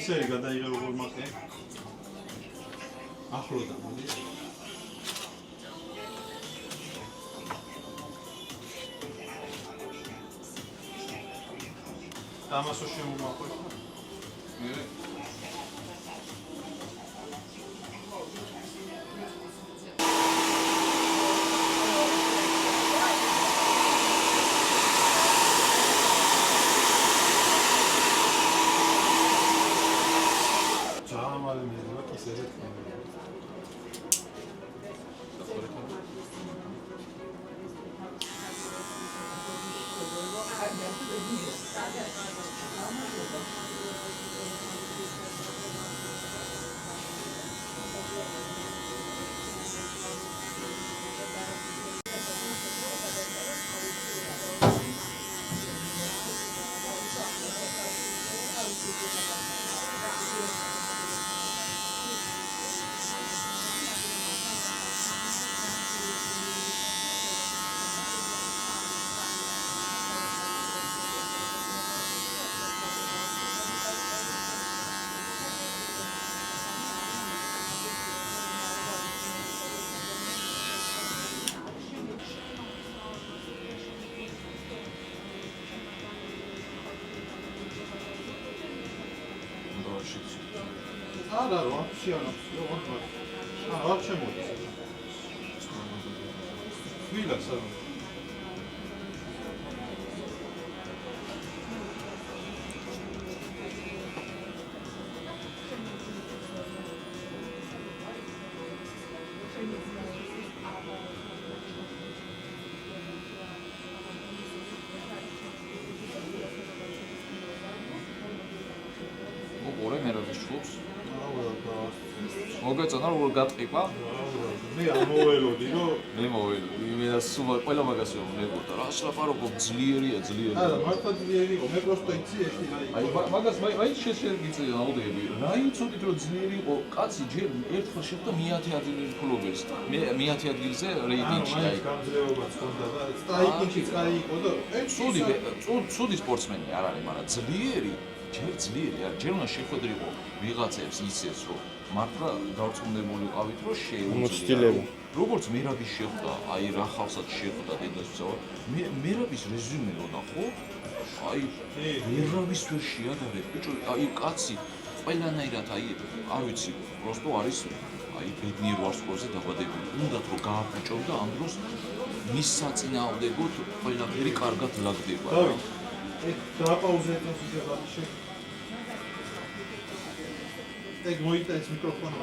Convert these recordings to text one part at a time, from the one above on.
მისერი გადაიღე როგორ მაკე? ახლოდა მოდი. დამასო შემომახვე. არა, вообще არ вообще მოდის. ვიღაც არ მოგეწონა როგორ გატყივა? მე ამოველოდი რომ მე მოველოდი. მე სულ ყველა მაგას რომ მეგონა რა შლაპაროკო ძლიერია. არა, მართლა ძლიერი იყო. მე просто იცი ერთი რა იყო. აი მაგას მაინც შეგვიძლია აუდები. რა იცოდით რომ ძლიერი იყო? კაცი ჯერ ერთხელ შეხვდა მე-10 ადგილის ფლობელს. მე მე-10 ადგილზე რეიტინგში აი. გამძლეობაც ჰქონდა და სტაიკინგში წაი იყო და ცუდი სპორტსმენი არ არის, მაგრამ ძლიერი, ჯერ ძლიერი არ. ჯერ უნდა შეხვედრიყო ვიღაცებს ისეს რომ მართლა გარწმუნებული ვიყავით რომ შეუძლია. როგორც მერაბის შეხვდა, აი რა ხალხსაც შეხვდა დედასა. მერაბის რეზიუმე რო ნახო, აი მერაბის ვერ შეადარებ. ბიჭო, აი კაცი ყველანაირად აი არ ვიცი, просто არის აი ბედნიერ ვარსკვლავზე დაბადებული. უნდათ რომ გააფუჭობდა ამ დროს მის საწინააღმდეგოდ ყველაფერი კარგად ლაგდება. დააპაუზეთ ეს დაბადში. ეგ მოიტანს მიკროფონი.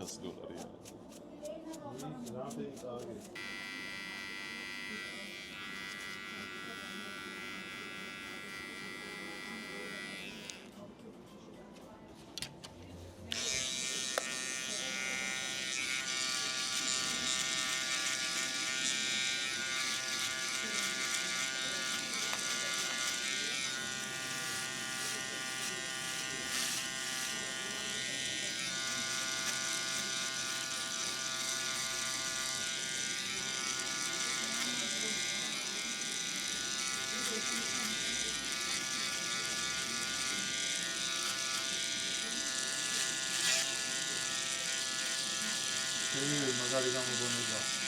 $10,000. მაგარი გამოგონება.